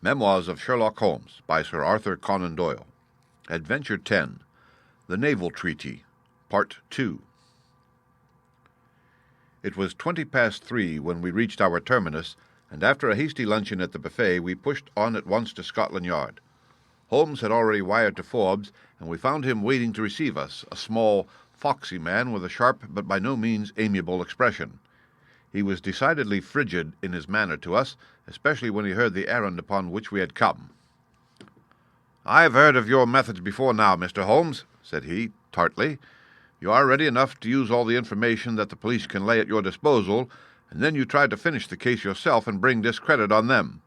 Memoirs of Sherlock Holmes by Sir Arthur Conan Doyle. Adventure 10. The Naval Treaty, Part 2. It was 3:20 when we reached our terminus, and after a hasty luncheon at the buffet, we pushed on at once to Scotland Yard. Holmes had already wired to Forbes, and we found him waiting to receive us, a small, foxy man with a sharp but by no means amiable expression. He was decidedly frigid in his manner to us, especially when he heard the errand upon which we had come. "I've heard of your methods before now, Mr. Holmes," said he, tartly. "You are ready enough to use all the information that the police can lay at your disposal, and then you try to finish the case yourself and bring discredit on them."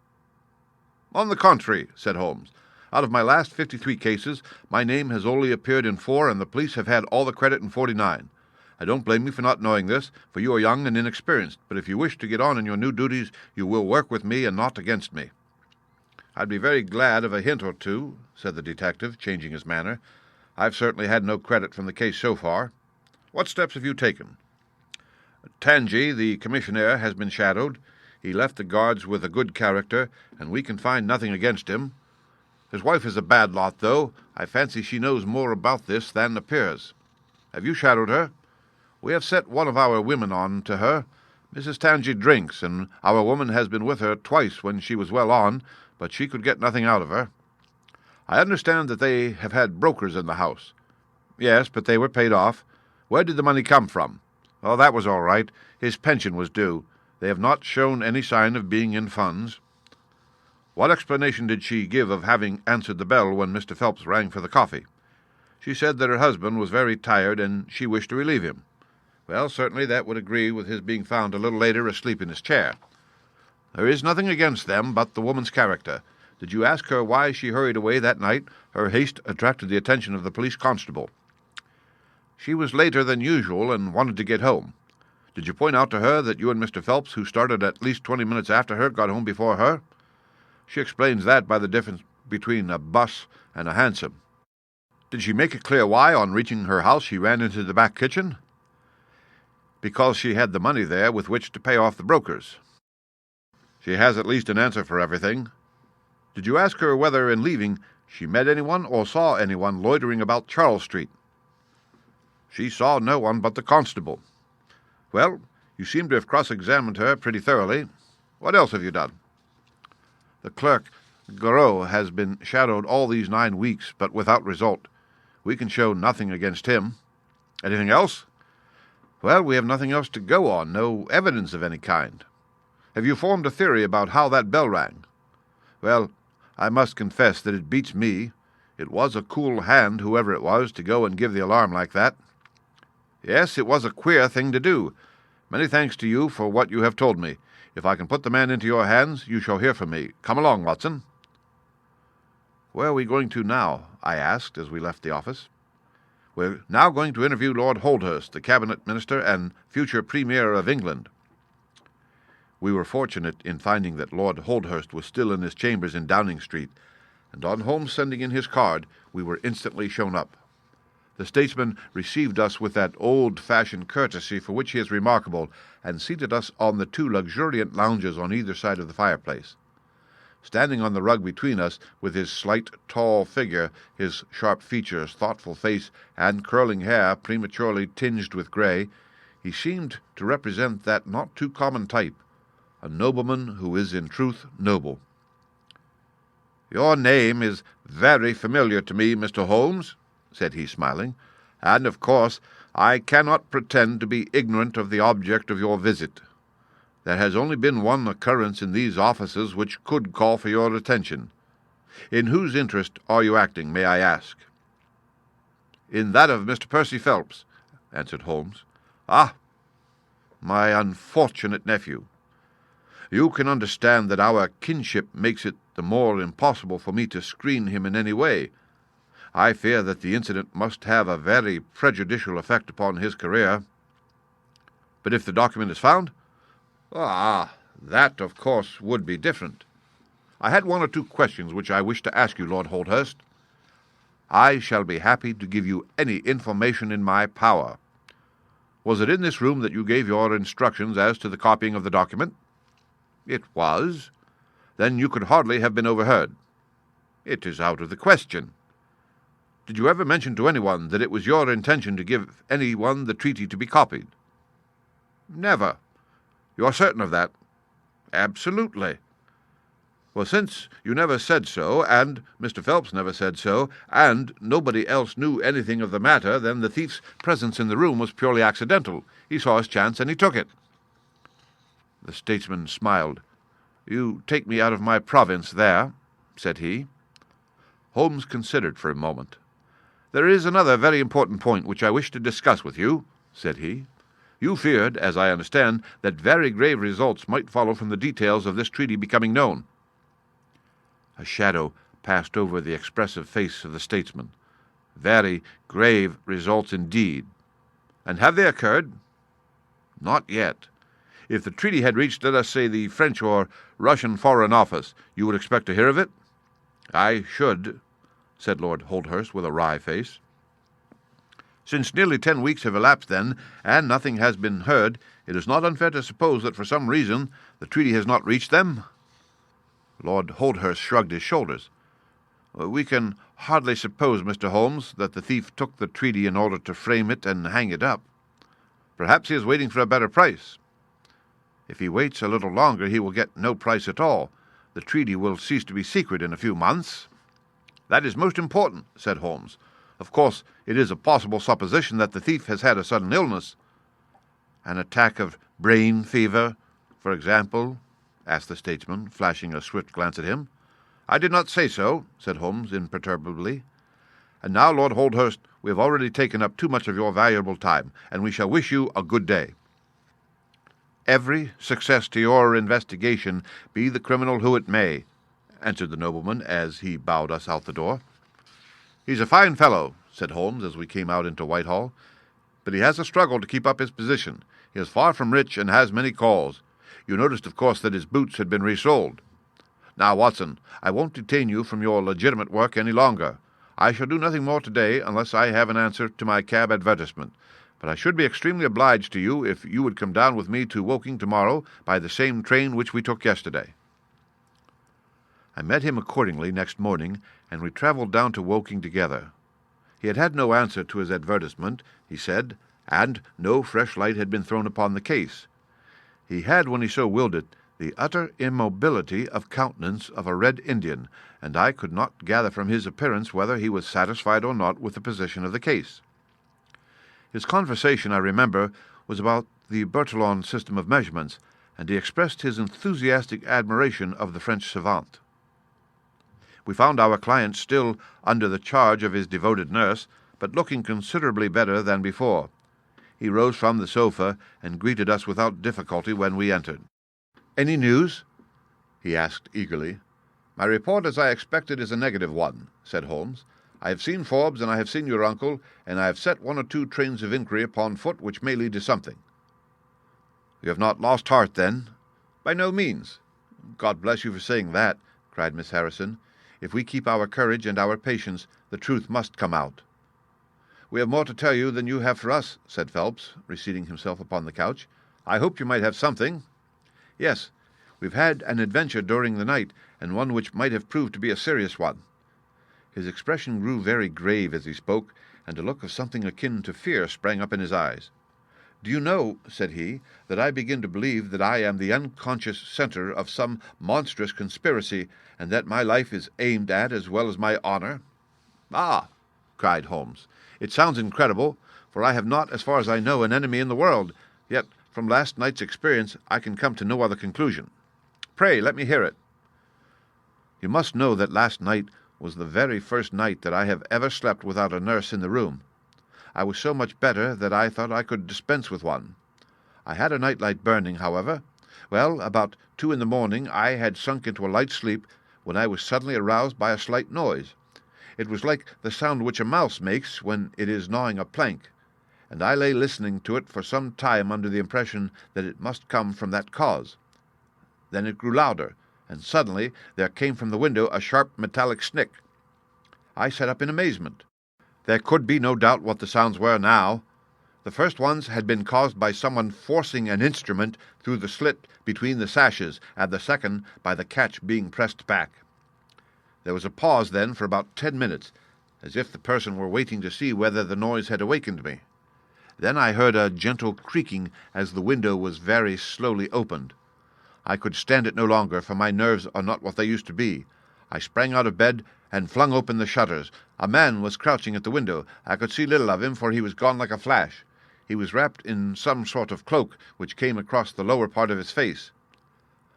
"On the contrary," said Holmes, "out of my last 53 cases, my name has only appeared in 4, and the police have had all the credit in 49. I don't blame you for not knowing this, for you are young and inexperienced, but if you wish to get on in your new duties, you will work with me and not against me." "I'd be very glad of a hint or two," said the detective, changing his manner. "I've certainly had no credit from the case so far. What steps have you taken?" "Tangi, the commissionaire, has been shadowed. He left the guards with a good character, and we can find nothing against him. His wife is a bad lot, though. I fancy she knows more about this than appears. Have you shadowed her?" "We have set one of our women on to her. Mrs. Tangi drinks, and our woman has been with her twice when she was well on, but she could get nothing out of her." "I understand that they have had brokers in the house." "Yes, but they were paid off." "Where did the money come from?" "Oh, that was all right. His pension was due. They have not shown any sign of being in funds." "What explanation did she give of having answered the bell when Mr. Phelps rang for the coffee?" "She said that her husband was very tired, and she wished to relieve him." "Well, certainly that would agree with his being found a little later asleep in his chair." "There is nothing against them but the woman's character. Did you ask her why she hurried away that night? Her haste attracted the attention of the police constable." "She was later than usual and wanted to get home." "Did you point out to her that you and Mr. Phelps, who started at least 20 minutes after her, got home before her?" "She explains that by the difference between a bus and a hansom." "Did she make it clear why, on reaching her house, she ran into the back kitchen?" "Because she had the money there with which to pay off the brokers." "She has at least an answer for everything. Did you ask her whether, in leaving, she met anyone or saw anyone loitering about Charles Street?" "She saw no one but the constable." "Well, you seem to have cross-examined her pretty thoroughly. What else have you done?" "The clerk, Garot, has been shadowed all these 9 weeks, but without result. We can show nothing against him." "Anything else?" "Well, we have nothing else to go on, no evidence of any kind." "Have you formed a theory about how that bell rang?" "Well, I must confess that it beats me. It was a cool hand, whoever it was, to go and give the alarm like that." "Yes, it was a queer thing to do. Many thanks to you for what you have told me. If I can put the man into your hands, you shall hear from me. Come along, Watson." "Where are we going to now?" I asked as we left the office. "We're now going to interview Lord Holdhurst, the Cabinet Minister and future Premier of England." We were fortunate in finding that Lord Holdhurst was still in his chambers in Downing Street, and on Holmes sending in his card, we were instantly shown up. The statesman received us with that old-fashioned courtesy for which he is remarkable, and seated us on the 2 luxuriant lounges on either side of the fireplace. Standing on the rug between us, with his slight, tall figure, his sharp features, thoughtful face, and curling hair prematurely tinged with grey, he seemed to represent that not too common type, a nobleman who is in truth noble. "Your name is very familiar to me, Mr. Holmes," said he, smiling, "and, of course, I cannot pretend to be ignorant of the object of your visit. There has only been one occurrence in these offices which could call for your attention. In whose interest are you acting, may I ask?" "In that of Mr. Percy Phelps," answered Holmes. "Ah, my unfortunate nephew. You can understand that our kinship makes it the more impossible for me to screen him in any way. I fear that the incident must have a very prejudicial effect upon his career." "But if the document is found?" "Ah, that, of course, would be different. I had 1 or 2 questions which I wish to ask you, Lord Holdhurst." "I shall be happy to give you any information in my power. Was it in this room that you gave your instructions as to the copying of the document?" "It was." then you could hardly have been overheard." "It is out of the question." "Did you ever mention to anyone that it was your intention to give anyone the treaty to be copied?" "Never." "You are certain of that?" "Absolutely." "Well, since you never said so, and Mr. Phelps never said so, and nobody else knew anything of the matter, then the thief's presence in the room was purely accidental. He saw his chance and he took it." The statesman smiled. "You take me out of my province there," said he. Holmes considered for a moment. "There is another very important point which I wish to discuss with you," said he. "You feared, as I understand, that very grave results might follow from the details of this treaty becoming known." A shadow passed over the expressive face of the statesman. "Very grave results indeed. And have they occurred?" "Not yet. If the treaty had reached, let us say, the French or Russian Foreign Office, you would expect to hear of it?" "I should," said Lord Holdhurst with a wry face. "Since nearly 10 weeks have elapsed, then, and nothing has been heard, it is not unfair to suppose that for some reason the treaty has not reached them?" Lord Holdhurst shrugged his shoulders. "We can hardly suppose, Mr. Holmes, that the thief took the treaty in order to frame it and hang it up. Perhaps he is waiting for a better price. If he waits a little longer, he will get no price at all. The treaty will cease to be secret in a few months." "That is most important," said Holmes. "Of course, it is a possible supposition that the thief has had a sudden illness." "An attack of brain fever, for example?" asked the statesman, flashing a swift glance at him. "I did not say so," said Holmes imperturbably. "And now, Lord Holdhurst, we have already taken up too much of your valuable time, and we shall wish you a good day." "Every success to your investigation, be the criminal who it may," answered the nobleman as he bowed us out the door. "He's a fine fellow," said Holmes as we came out into Whitehall, "but he has a struggle to keep up his position. He is far from rich and has many calls. You noticed, of course, that his boots had been resold. Now, Watson, I won't detain you from your legitimate work any longer. I shall do nothing more today unless I have an answer to my cab advertisement, but I should be extremely obliged to you if you would come down with me to Woking tomorrow by the same train which we took yesterday." I met him accordingly next morning, and we travelled down to Woking together. He had had no answer to his advertisement, he said, and no fresh light had been thrown upon the case. He had, when he so willed it, the utter immobility of countenance of a Red Indian, and I could not gather from his appearance whether he was satisfied or not with the position of the case. His conversation, I remember, was about the Bertillon system of measurements, and he expressed his enthusiastic admiration of the French savant. We found our client still under the charge of his devoted nurse, but looking considerably better than before. He rose from the sofa and greeted us without difficulty when we entered. "Any news?" he asked eagerly. "My report, as I expected, is a negative one," said Holmes. "I have seen Forbes, and I have seen your uncle, and I have set 1 or 2 trains of inquiry upon foot which may lead to something." "You have not lost heart, then?" "By no means." "God bless you for saying that," cried Miss Harrison. "If we keep our courage and our patience, the truth must come out." "We have more to tell you than you have for us," said Phelps, reseating himself upon the couch. "I hoped you might have something." "Yes, we've had an adventure during the night, and one which might have proved to be a serious one." His expression grew very grave as he spoke, and a look of something akin to fear sprang up in his eyes. "Do you know," said he, "that I begin to believe that I am the unconscious centre of some monstrous conspiracy, and that my life is aimed at as well as my honour?" "Ah!" cried Holmes. "It sounds incredible, for I have not, as far as I know, an enemy in the world, yet from last night's experience I can come to no other conclusion. Pray, let me hear it." "You must know that last night was the very first night that I have ever slept without a nurse in the room. I was so much better that I thought I could dispense with one. I had a night-light burning, however. Well, about 2 in the morning I had sunk into a light sleep when I was suddenly aroused by a slight noise. It was like the sound which a mouse makes when it is gnawing a plank, and I lay listening to it for some time under the impression that it must come from that cause. Then it grew louder, and suddenly there came from the window a sharp metallic snick. I sat up in amazement. There could be no doubt what the sounds were now. The first ones had been caused by someone forcing an instrument through the slit between the sashes, and the second by the catch being pressed back. There was a pause then for about 10 minutes, as if the person were waiting to see whether the noise had awakened me. Then I heard a gentle creaking as the window was very slowly opened. I could stand it no longer, for my nerves are not what they used to be. I sprang out of bed and flung open the shutters. A man was crouching at the window. I could see little of him, for he was gone like a flash. He was wrapped in some sort of cloak, which came across the lower part of his face.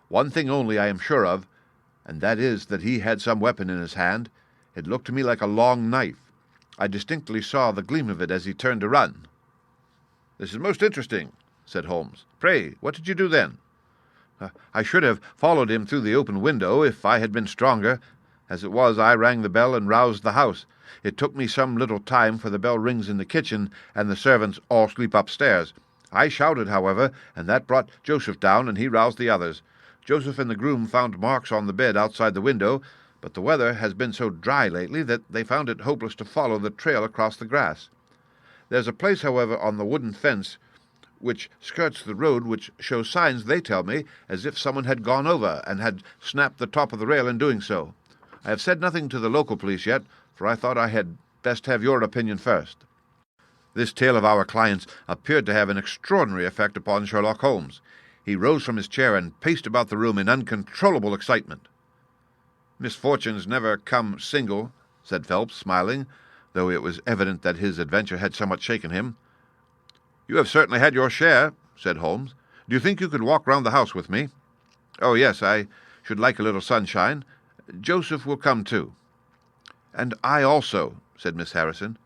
One thing only I am sure of, and that is that he had some weapon in his hand. It looked to me like a long knife. I distinctly saw the gleam of it as he turned to run. "This is most interesting," said Holmes. "Pray, what did you do then?" "I should have followed him through the open window if I had been stronger. As it was, I rang the bell and roused the house. It took me some little time, for the bell rings in the kitchen, and the servants all sleep upstairs. I shouted, however, and that brought Joseph down, and he roused the others. Joseph and the groom found marks on the bed outside the window, but the weather has been so dry lately that they found it hopeless to follow the trail across the grass. There's a place, however, on the wooden fence which skirts the road which shows signs, they tell me, as if someone had gone over and had snapped the top of the rail in doing so. I have said nothing to the local police yet, for I thought I had best have your opinion first." This tale of our client's appeared to have an extraordinary effect upon Sherlock Holmes. He rose from his chair and paced about the room in uncontrollable excitement. "Misfortunes never come single," said Phelps, smiling, though it was evident that his adventure had somewhat shaken him. "You have certainly had your share," said Holmes. "Do you think you could walk round the house with me?" "Oh, yes, I should like a little sunshine. Joseph will come too." "And I also," said Miss Harrison.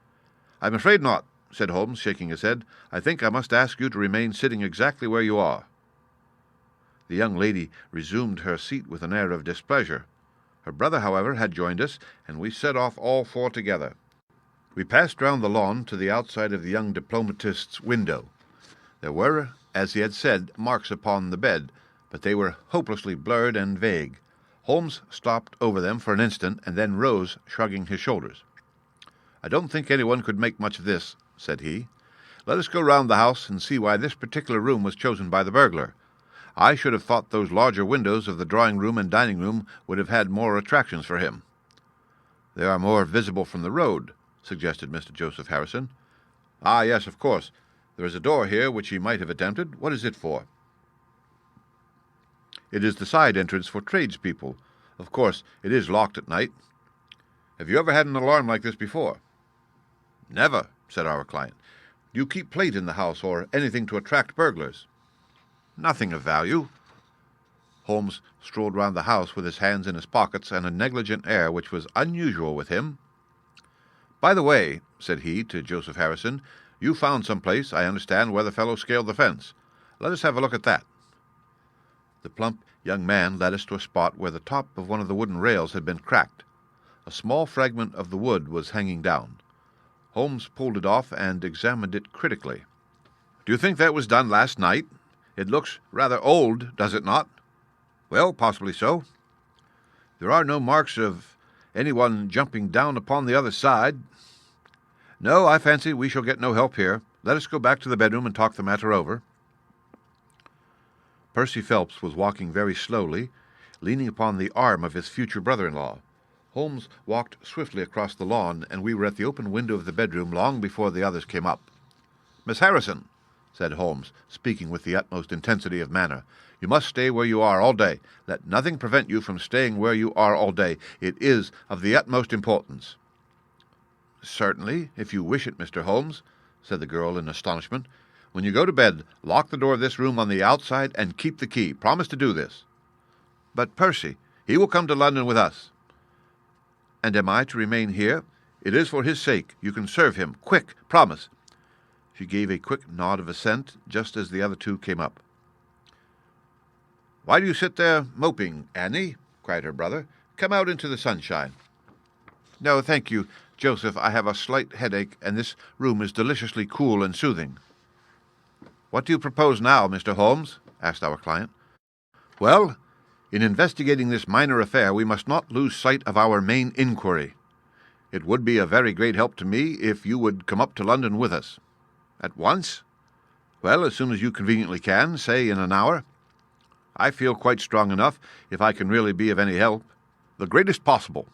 "I'm afraid not," said Holmes, shaking his head. "I think I must ask you to remain sitting exactly where you are." The young lady resumed her seat with an air of displeasure. Her brother, however, had joined us, and we set off all four together. We passed round the lawn to the outside of the young diplomatist's window. There were, as he had said, marks upon the bed, but they were hopelessly blurred and vague. Holmes stopped over them for an instant, and then rose, shrugging his shoulders. "I don't think anyone could make much of this," said he. "Let us go round the house and see why this particular room was chosen by the burglar. I should have thought those larger windows of the drawing-room and dining-room would have had more attractions for him." "They are more visible from the road," suggested Mr. Joseph Harrison. "Ah, yes, of course. There is a door here which he might have attempted. What is it for?" "It is the side entrance for tradespeople. Of course, it is locked at night." "Have you ever had an alarm like this before?" "Never," said our client. "Do you keep plate in the house, or anything to attract burglars?" "Nothing of value." Holmes strolled round the house with his hands in his pockets and a negligent air which was unusual with him. "By the way," said he to Joseph Harrison, "you found some place, I understand, where the fellow scaled the fence. Let us have a look at that." The plump young man led us to a spot where the top of one of the wooden rails had been cracked. A small fragment of the wood was hanging down. Holmes pulled it off and examined it critically. "Do you think that was done last night? It looks rather old, does it not?" "Well, possibly so." "There are no marks of anyone jumping down upon the other side." "No, I fancy we shall get no help here. Let us go back to the bedroom and talk the matter over." Percy Phelps was walking very slowly, leaning upon the arm of his future brother-in-law. Holmes walked swiftly across the lawn, and we were at the open window of the bedroom long before the others came up. "Miss Harrison," said Holmes, speaking with the utmost intensity of manner, "you must stay where you are all day. Let nothing prevent you from staying where you are all day. It is of the utmost importance." "Certainly, if you wish it, Mr. Holmes," said the girl in astonishment. "When you go to bed, lock the door of this room on the outside and keep the key. Promise to do this." "But Percy—" "He will come to London with us." "And am I to remain here?" "It is for his sake. You can serve him. Quick, promise." She gave a quick nod of assent just as the other two came up. "Why do you sit there moping, Annie?" cried her brother. "Come out into the sunshine." "No, thank you, Joseph. I have a slight headache, and this room is deliciously cool and soothing." "What do you propose now, Mr. Holmes?" asked our client. "Well, in investigating this minor affair, we must not lose sight of our main inquiry. It would be a very great help to me if you would come up to London with us." At once? Well, as soon as you conveniently can, say in an hour. I feel quite strong enough, if I can really be of any help. The greatest possible.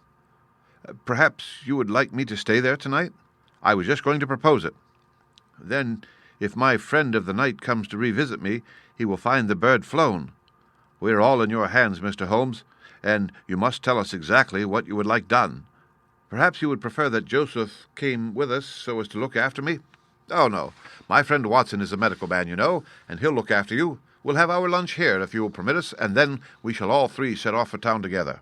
Perhaps you would like me to stay there tonight? I was just going to propose it. Then, if my friend of the night comes to revisit me, he will find the bird flown. We're all in your hands, Mr. Holmes, and you must tell us exactly what you would like done. Perhaps you would prefer that Joseph came with us so as to look after me? Oh, no. My friend Watson is a medical man, you know, and he'll look after you. We'll have our lunch here, if you will permit us, and then we shall all three set off for town together.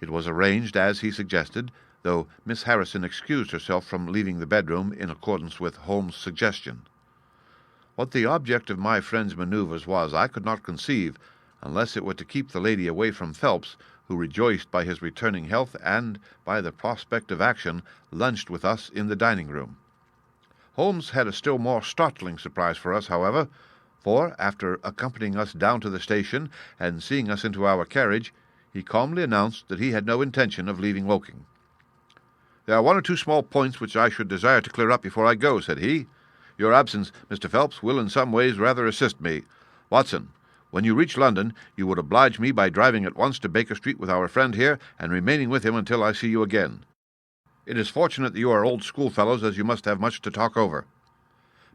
It was arranged as he suggested, though Miss Harrison excused herself from leaving the bedroom in accordance with Holmes' suggestion. What the object of my friend's manoeuvres was, I could not conceive, unless it were to keep the lady away from Phelps, who rejoiced by his returning health and, by the prospect of action, lunched with us in the dining-room. Holmes had a still more startling surprise for us, however, for, after accompanying us down to the station and seeing us into our carriage, he calmly announced that he had no intention of leaving Woking. "There are one or two small points which I should desire to clear up before I go," said he. "Your absence, Mr. Phelps, will in some ways rather assist me. Watson, when you reach London, you would oblige me by driving at once to Baker Street with our friend here, and remaining with him until I see you again. It is fortunate that you are old schoolfellows, as you must have much to talk over.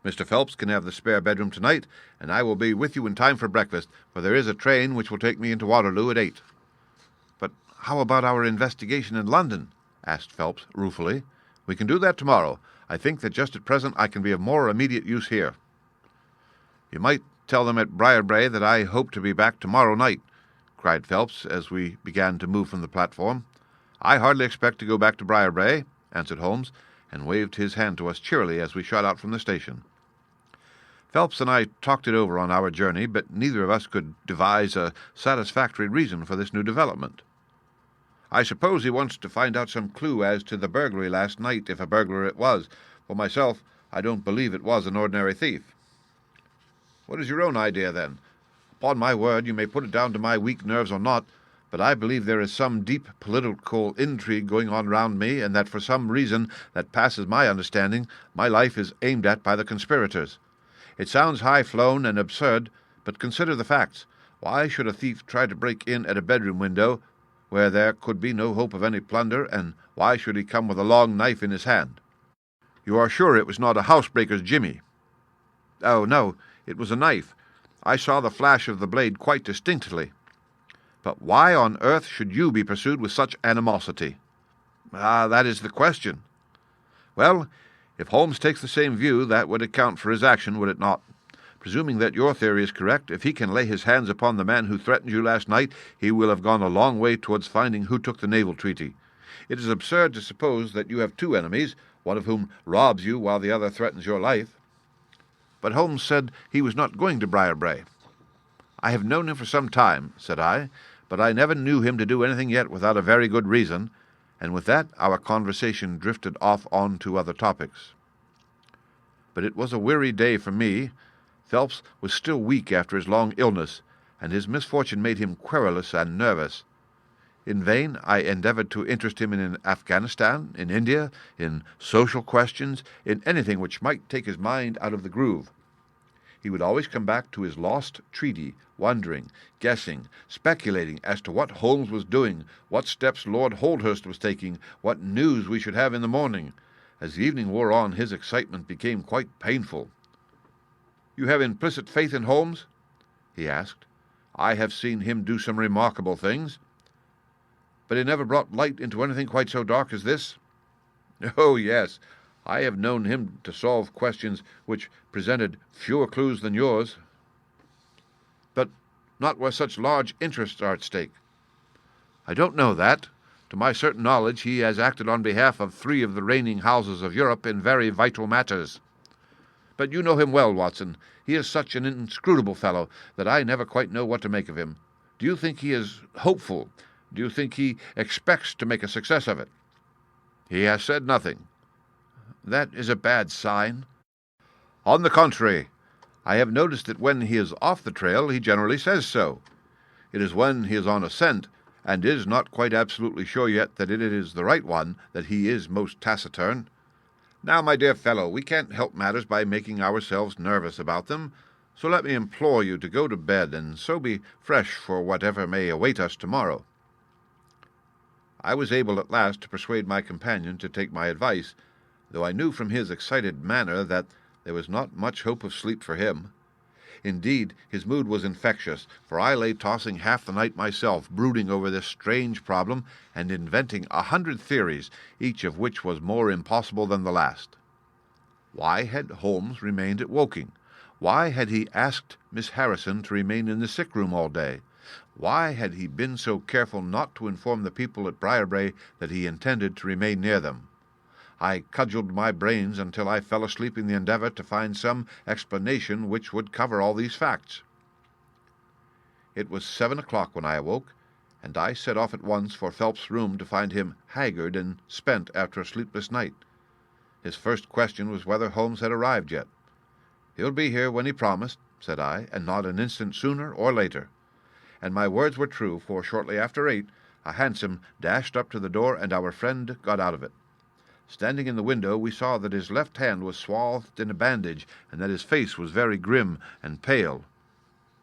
Mr. Phelps can have the spare bedroom tonight, and I will be with you in time for breakfast, for there is a train which will take me into Waterloo at 8. "But how about our investigation in London?" asked Phelps ruefully. "We can do that tomorrow. I think that just at present I can be of more immediate use here." "You might tell them at Briarbrae that I hope to be back tomorrow night," cried Phelps, as we began to move from the platform. "I hardly expect to go back to Briarbrae," answered Holmes, and waved his hand to us cheerily as we shot out from the station. Phelps and I talked it over on our journey, but neither of us could devise a satisfactory reason for this new development. "I suppose he wants to find out some clue as to the burglary last night, if a burglar it was. For myself, I don't believe it was an ordinary thief." "What is your own idea, then?" "Upon my word, you may put it down to my weak nerves or not, but I believe there is some deep political intrigue going on round me, and that for some reason that passes my understanding, my life is aimed at by the conspirators. It sounds high-flown and absurd, but consider the facts. Why should a thief try to break in at a bedroom window, where there could be no hope of any plunder, and why should he come with a long knife in his hand?" "You are sure it was not a housebreaker's jimmy?" "Oh, no, it was a knife. I saw the flash of the blade quite distinctly." "But why on earth should you be pursued with such animosity?" "Ah, that is the question." "Well, if Holmes takes the same view, that would account for his action, would it not? Presuming that your theory is correct, if he can lay his hands upon the man who threatened you last night, he will have gone a long way towards finding who took the naval treaty. It is absurd to suppose that you have two enemies, one of whom robs you while the other threatens your life." "But Holmes said he was not going to Briarbrae." "I have known him for some time," said I, "but I never knew him to do anything yet without a very good reason," and with that our conversation drifted off on to other topics. But it was a weary day for me. Phelps was still weak after his long illness, and his misfortune made him querulous and nervous. In vain I endeavored to interest him in Afghanistan, in India, in social questions, in anything which might take his mind out of the groove. He would always come back to his lost treaty, wondering, guessing, speculating as to what Holmes was doing, what steps Lord Holdhurst was taking, what news we should have in the morning. As the evening wore on, his excitement became quite painful. "You have implicit faith in Holmes?" he asked. "I have seen him do some remarkable things." "But he never brought light into anything quite so dark as this?" "Oh, yes. I have known him to solve questions which presented fewer clues than yours." "But not where such large interests are at stake." "I don't know that. To my certain knowledge, he has acted on behalf of 3 of the reigning houses of Europe in very vital matters. But you know him well, Watson. He is such an inscrutable fellow that I never quite know what to make of him. Do you think he is hopeful? Do you think he expects to make a success of it?" "He has said nothing." "That is a bad sign." "On the contrary, I have noticed that when he is off the trail, he generally says so. It is when he is on a scent, and is not quite absolutely sure yet that it is the right one, that he is most taciturn. Now, my dear fellow, we can't help matters by making ourselves nervous about them, so let me implore you to go to bed, and so be fresh for whatever may await us tomorrow." I was able at last to persuade my companion to take my advice, though I knew from his excited manner that there was not much hope of sleep for him. Indeed, his mood was infectious, for I lay tossing half the night myself, brooding over this strange problem, and inventing 100 theories, each of which was more impossible than the last. Why had Holmes remained at Woking? Why had he asked Miss Harrison to remain in the sick room all day? Why had he been so careful not to inform the people at Briarbrae that he intended to remain near them? I cudgelled my brains until I fell asleep in the endeavour to find some explanation which would cover all these facts. It was 7 o'clock when I awoke, and I set off at once for Phelps's room to find him haggard and spent after a sleepless night. His first question was whether Holmes had arrived yet. "He'll be here when he promised," said I, "and not an instant sooner or later." And my words were true, for shortly after 8 a hansom dashed up to the door, and our friend got out of it. Standing in the window, we saw that his left hand was swathed in a bandage, and that his face was very grim and pale.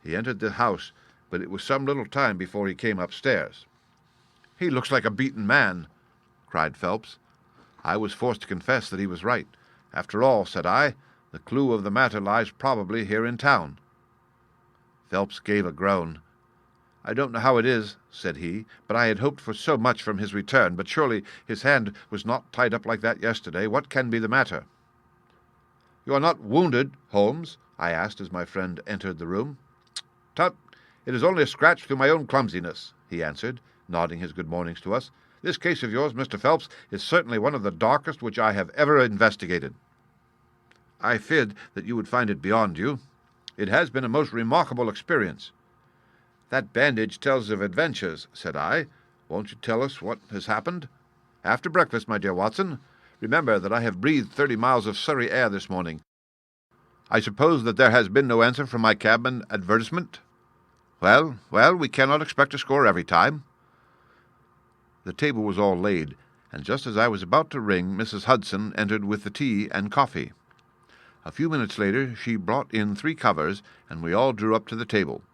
He entered the house, but it was some little time before he came upstairs. "He looks like a beaten man," cried Phelps. I was forced to confess that he was right. "After all," said I, "the clue of the matter lies probably here in town." Phelps gave a groan. "I don't know how it is," said he, "but I had hoped for so much from his return. But surely his hand was not tied up like that yesterday. What can be the matter?" "You are not wounded, Holmes?" I asked as my friend entered the room. "Tut, it is only a scratch through my own clumsiness," he answered, nodding his good mornings to us. "This case of yours, Mr. Phelps, is certainly one of the darkest which I have ever investigated." "I feared that you would find it beyond you. It has been a most remarkable experience." "That bandage tells of adventures," said I. "Won't you tell us what has happened?" "After breakfast, my dear Watson. Remember that I have breathed 30 miles of Surrey air this morning. I suppose that there has been no answer from my cabman advertisement?" Well, we cannot expect to score every time." The table was all laid, and just as I was about to ring, Mrs. Hudson entered with the tea and coffee. A few minutes later she brought in 3 covers, and we all drew up to the table.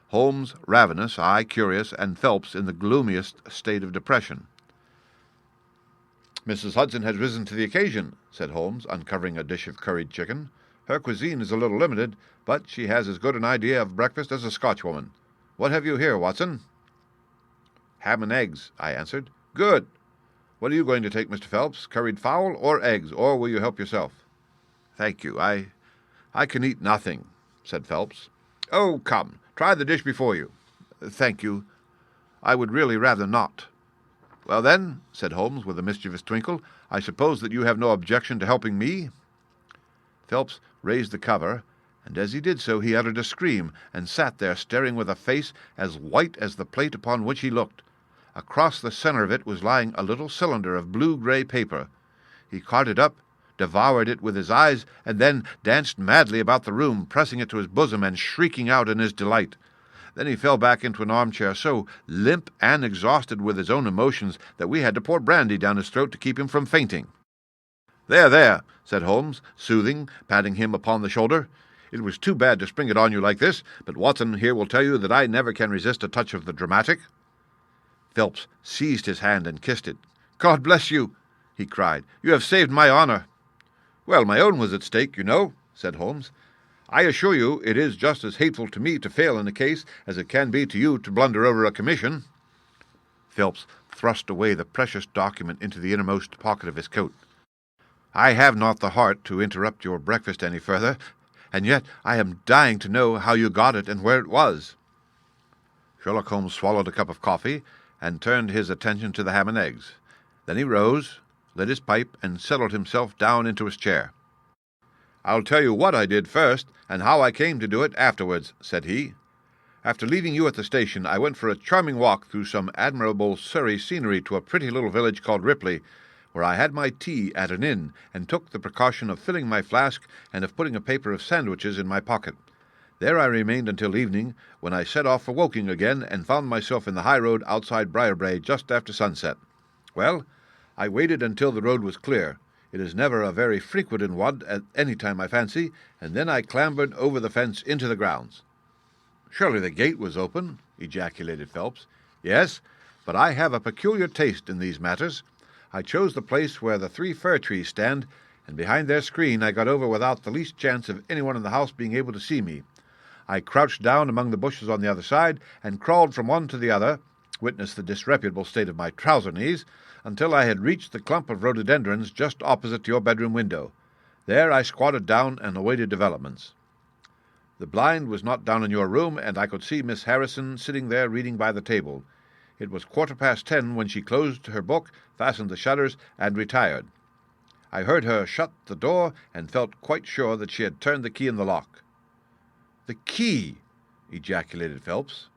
Holmes ravenous, I curious, and Phelps in the gloomiest state of depression. "Mrs. Hudson has risen to the occasion," said Holmes, uncovering a dish of curried chicken. "Her cuisine is a little limited, but she has as good an idea of breakfast as a Scotchwoman. What have you here, Watson?" "Ham and eggs," I answered. "Good. What are you going to take, Mr. Phelps? Curried fowl or eggs, or will you help yourself?" "Thank you. I can eat nothing," said Phelps. "Oh, come. Try the dish before you." "Thank you. I would really rather not." "Well, then," said Holmes with a mischievous twinkle, "I suppose that you have no objection to helping me?" Phelps raised the cover, and as he did so he uttered a scream, and sat there staring with a face as white as the plate upon which he looked. Across the centre of it was lying a little cylinder of blue-grey paper. He caught it up, devoured it with his eyes, and then danced madly about the room, pressing it to his bosom and shrieking out in his delight. Then he fell back into an armchair, so limp and exhausted with his own emotions that we had to pour brandy down his throat to keep him from fainting. There, said Holmes, soothing, patting him upon the shoulder. "It was too bad to spring it on you like this, but Watson here will tell you that I never can resist a touch of the dramatic." Phelps seized his hand and kissed it. "God bless you," he cried. "You have saved my honour." "Well, my own was at stake, you know," said Holmes. "I assure you it is just as hateful to me to fail in a case as it can be to you to blunder over a commission." Phelps thrust away the precious document into the innermost pocket of his coat. "I have not the heart to interrupt your breakfast any further, and yet I am dying to know how you got it and where it was." Sherlock Holmes swallowed a cup of coffee and turned his attention to the ham and eggs. Then he rose, lit his pipe, and settled himself down into his chair. "I'll tell you what I did first, and how I came to do it afterwards," said he. "After leaving you at the station, I went for a charming walk through some admirable Surrey scenery to a pretty little village called Ripley, where I had my tea at an inn, and took the precaution of filling my flask and of putting a paper of sandwiches in my pocket. There I remained until evening, when I set off for Woking again, and found myself in the high road outside Briarbrae just after sunset. Well, I waited until the road was clear. It is never a very frequent one at any time, I fancy, and then I clambered over the fence into the grounds." "Surely the gate was open," ejaculated Phelps. "Yes, but I have a peculiar taste in these matters. I chose the place where the 3 fir trees stand, and behind their screen I got over without the least chance of anyone in the house being able to see me. I crouched down among the bushes on the other side, and crawled from one to the other, witness the disreputable state of my trouser knees, until I had reached the clump of rhododendrons just opposite to your bedroom window. There I squatted down and awaited developments. The blind was not down in your room, and I could see Miss Harrison sitting there reading by the table. It was 10:15 when she closed her book, fastened the shutters, and retired. I heard her shut the door, and felt quite sure that she had turned the key in the lock." "The key!" ejaculated Phelps.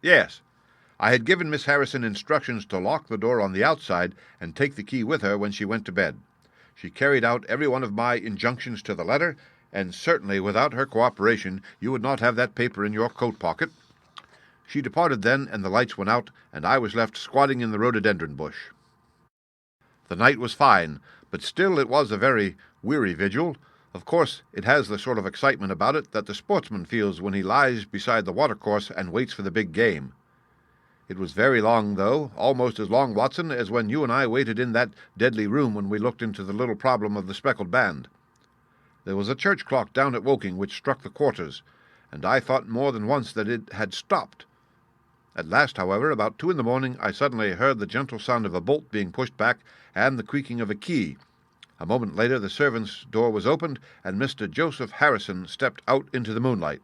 "Yes. I had given Miss Harrison instructions to lock the door on the outside and take the key with her when she went to bed. She carried out every one of my injunctions to the letter, and certainly without her cooperation you would not have that paper in your coat pocket. She departed then, and the lights went out, and I was left squatting in the rhododendron bush. The night was fine, but still it was a very weary vigil. Of course, it has the sort of excitement about it that the sportsman feels when he lies beside the watercourse and waits for the big game. It was very long, though, almost as long, Watson, as when you and I waited in that deadly room when we looked into the little problem of the speckled band. There was a church clock down at Woking which struck the quarters, and I thought more than once that it had stopped. At last, however, about 2 in the morning, I suddenly heard the gentle sound of a bolt being pushed back and the creaking of a key. A moment later the servants' door was opened, and Mr. Joseph Harrison stepped out into the moonlight.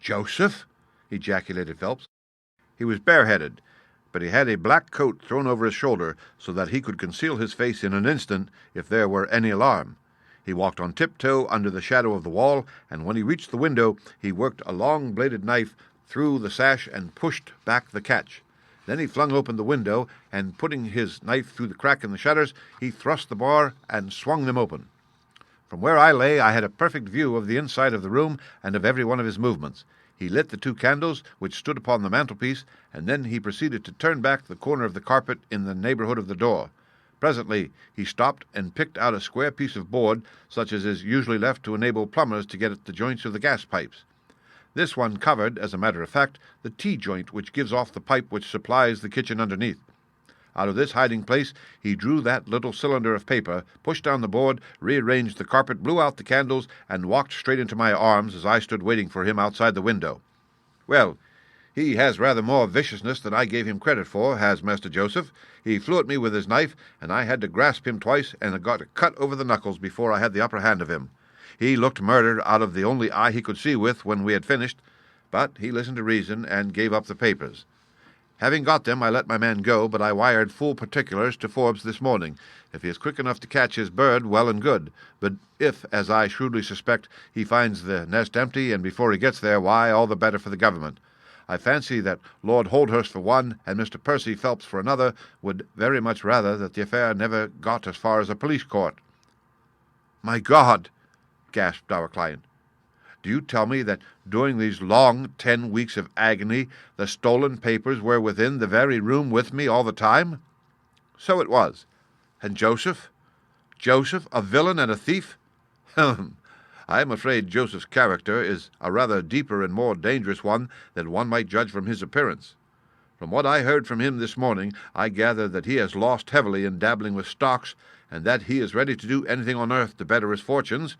"Joseph?" ejaculated Phelps. He was bareheaded, but he had a black coat thrown over his shoulder so that he could conceal his face in an instant if there were any alarm. He walked on tiptoe under the shadow of the wall, and when he reached the window he worked a long-bladed knife through the sash and pushed back the catch. Then he flung open the window, and putting his knife through the crack in the shutters, he thrust the bar and swung them open. From where I lay I had a perfect view of the inside of the room and of every one of his movements. He lit the 2 candles which stood upon the mantelpiece, and then he proceeded to turn back the corner of the carpet in the neighborhood of the door. Presently he stopped and picked out a square piece of board, such as is usually left to enable plumbers to get at the joints of the gas pipes. This one covered, as a matter of fact, the T-joint which gives off the pipe which supplies the kitchen underneath. Out of this hiding place he drew that little cylinder of paper, pushed down the board, rearranged the carpet, blew out the candles, and walked straight into my arms as I stood waiting for him outside the window. Well, he has rather more viciousness than I gave him credit for, has Master Joseph. He flew at me with his knife, and I had to grasp him twice, and got a cut over the knuckles before I had the upper hand of him. He looked murdered out of the only eye he could see with when we had finished, but he listened to reason and gave up the papers. Having got them, I let my man go, but I wired full particulars to Forbes this morning. If he is quick enough to catch his bird, well and good. But if, as I shrewdly suspect, he finds the nest empty, and before he gets there, why, all the better for the government. I fancy that Lord Holdhurst for one, and Mr. Percy Phelps for another, would very much rather that the affair never got as far as a police court." "My God!" gasped our client. "Do you tell me that during these long 10 weeks of agony the stolen papers were within the very room with me all the time?" "So it was." "And Joseph? Joseph, a villain and a thief? I am afraid Joseph's character is a rather deeper and more dangerous one than one might judge from his appearance. From what I heard from him this morning, I gather that he has lost heavily in dabbling with stocks, and that he is ready to do anything on earth to better his fortunes.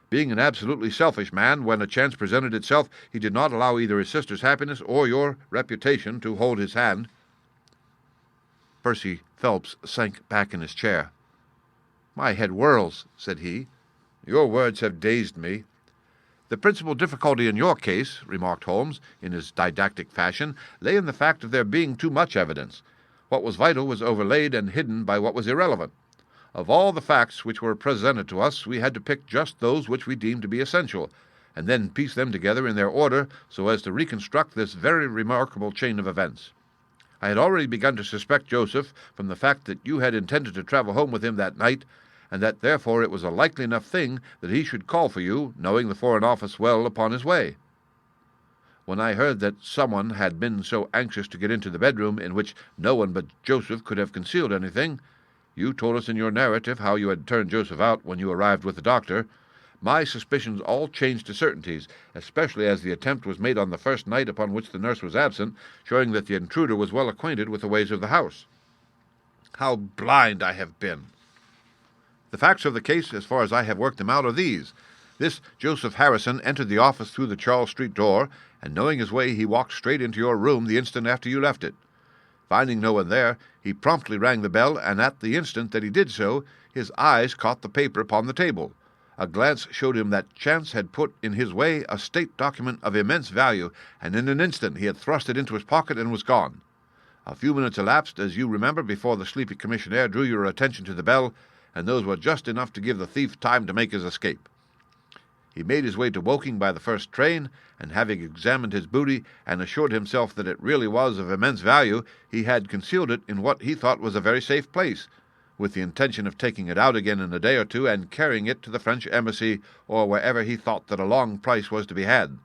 Being an absolutely selfish man, when a chance presented itself, he did not allow either his sister's happiness or your reputation to hold his hand." Percy Phelps sank back in his chair. "My head whirls," said he. "Your words have dazed me." "The principal difficulty in your case," remarked Holmes, in his didactic fashion, "lay in the fact of there being too much evidence. What was vital was overlaid and hidden by what was irrelevant. Of all the facts which were presented to us, we had to pick just those which we deemed to be essential, and then piece them together in their order so as to reconstruct this very remarkable chain of events. I had already begun to suspect Joseph from the fact that you had intended to travel home with him that night, and that therefore it was a likely enough thing that he should call for you, knowing the Foreign Office well, upon his way. When I heard that someone had been so anxious to get into the bedroom in which no one but Joseph could have concealed anything, You told us in your narrative how you had turned Joseph out when you arrived with the doctor. My suspicions all changed to certainties, especially as the attempt was made on the first night upon which the nurse was absent, showing that the intruder was well acquainted with the ways of the house. How blind I have been! The facts of the case, as far as I have worked them out, are these. This Joseph Harrison entered the office through the Charles Street door, and knowing his way, he walked straight into your room the instant after you left it. Finding no one there, he promptly rang the bell, and at the instant that he did so, his eyes caught the paper upon the table. A glance showed him that chance had put in his way a state document of immense value, and in an instant he had thrust it into his pocket and was gone. A few minutes elapsed, as you remember, before the sleepy commissionaire drew your attention to the bell, and those were just enough to give the thief time to make his escape. He made his way to Woking by the first train, and having examined his booty and assured himself that it really was of immense value, he had concealed it in what he thought was a very safe place, with the intention of taking it out again in a day or two and carrying it to the French embassy or wherever he thought that a long price was to be had.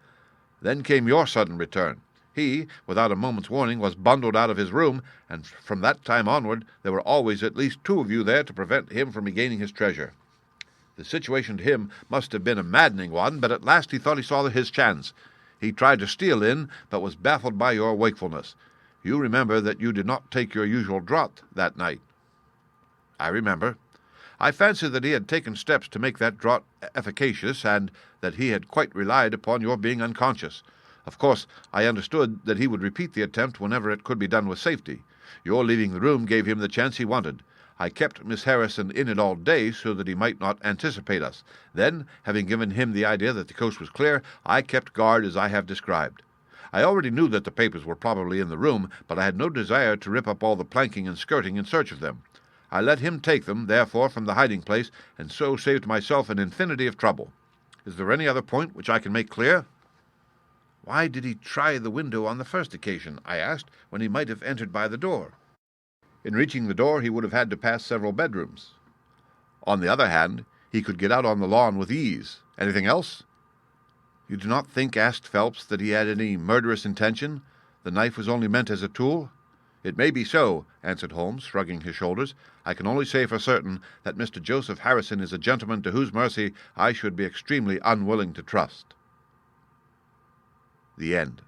Then came your sudden return. He, without a moment's warning, was bundled out of his room, and from that time onward there were always at least two of you there to prevent him from regaining his treasure. The situation to him must have been a maddening one, but at last he thought he saw his chance. He tried to steal in, but was baffled by your wakefulness. You remember that you did not take your usual draught that night. I remember. I fancied that he had taken steps to make that draught efficacious, and that he had quite relied upon your being unconscious. Of course, I understood that he would repeat the attempt whenever it could be done with safety. Your leaving the room gave him the chance he wanted. I kept Miss Harrison in it all day so that he might not anticipate us. Then, having given him the idea that the coast was clear, I kept guard as I have described. I already knew that the papers were probably in the room, but I had no desire to rip up all the planking and skirting in search of them. I let him take them, therefore, from the hiding-place, and so saved myself an infinity of trouble. Is there any other point which I can make clear? Why did he try the window on the first occasion, I asked, when he might have entered by the door? In reaching the door, he would have had to pass several bedrooms. On the other hand, he could get out on the lawn with ease. Anything else? You do not think, asked Phelps, that he had any murderous intention? The knife was only meant as a tool? It may be so, answered Holmes, shrugging his shoulders. I can only say for certain that Mr. Joseph Harrison is a gentleman to whose mercy I should be extremely unwilling to trust. The end.